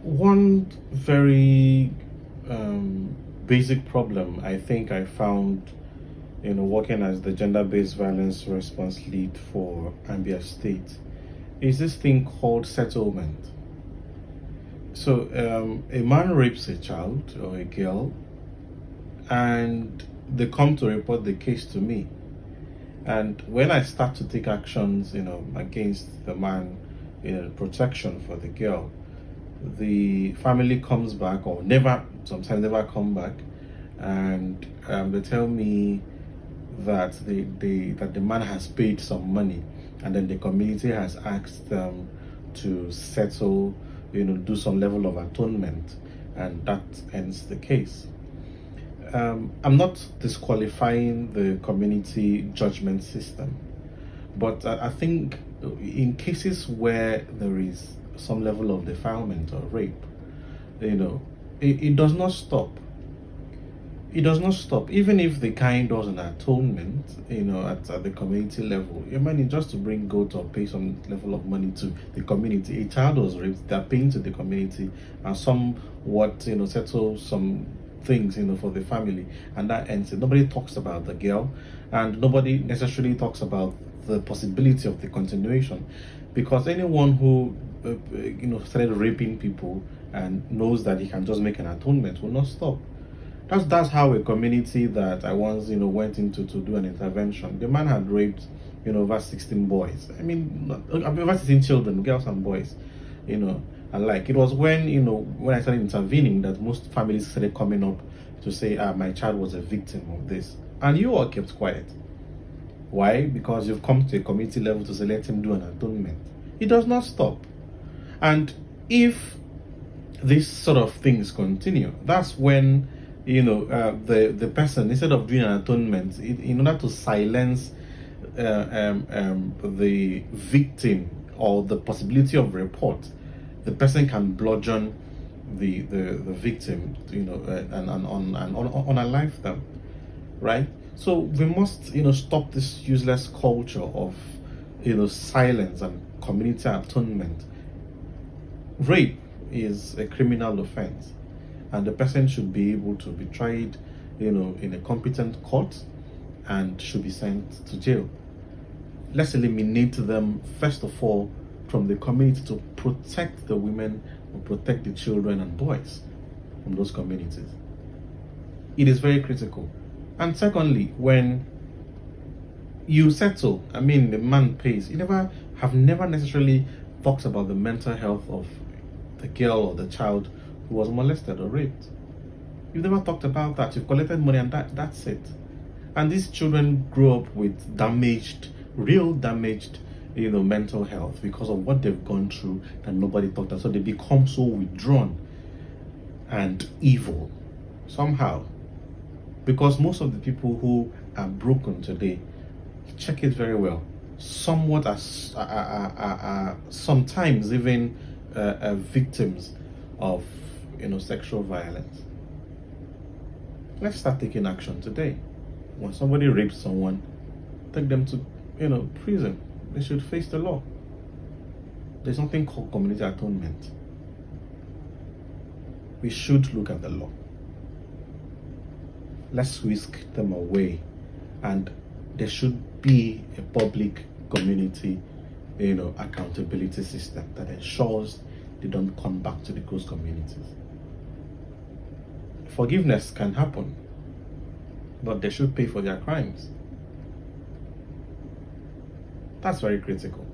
One very basic problem I think I found, working as the gender-based violence response lead for Ambia State is this thing called settlement. So a man rapes a child or a girl, and they come to report the case to me. And when I start to take actions, against the man, protection for the girl, the family comes back, or never, sometimes never come back, and they tell me that that the man has paid some money, and then the community has asked them to settle, do some level of atonement, and that ends the case. I'm not disqualifying the community judgment system, but I think in cases where there is some level of defilement or rape, it does not stop. It does not stop. Even if the kind does an atonement, at the community level, your money just to bring goat or pay some level of money to the community. A child was raped, they're paying to the community and somewhat, settle some things, for the family, and that ends it. Nobody talks about the girl, and nobody necessarily talks about the possibility of the continuation, because anyone who started raping people and knows that he can just make an atonement will not stop. That's how a community that I once went into to do an intervention. The man had raped over 16 boys. I mean, over 16 children, girls and boys. And like, it was when I started intervening that most families started coming up to say, my child was a victim of this, and you all kept quiet. Why? Because you've come to a community level to say let him do an atonement. It does not stop. And if these sort of things continue, that's when the person, instead of doing an atonement, in order to silence the victim or the possibility of report, the person can bludgeon the victim, and unalive them, right? So we must stop this useless culture of silence and community atonement. Rape is a criminal offense, and the person should be able to be tried in a competent court and should be sent to jail. Let's eliminate them first of all from the community to protect the women or protect the children and boys from those communities. It is very critical. And secondly, when you settle, I mean the man pays, you have never necessarily talked about the mental health of the girl or the child who was molested or raped. You've never talked about that. You've collected money and that's it. And these children grow up with real damaged mental health because of what they've gone through and nobody talked about. So they become so withdrawn and evil somehow. Because most of the people who are broken today, check it very well, somewhat are sometimes even victims of sexual violence. Let's start taking action today. When somebody rapes someone, take them to prison. They should face the law. There's something called community atonement. We should look at the law. Let's whisk them away, and there should be a public community accountability system that ensures they don't come back to the close communities. Forgiveness can happen, but they should pay for their crimes. That's very critical.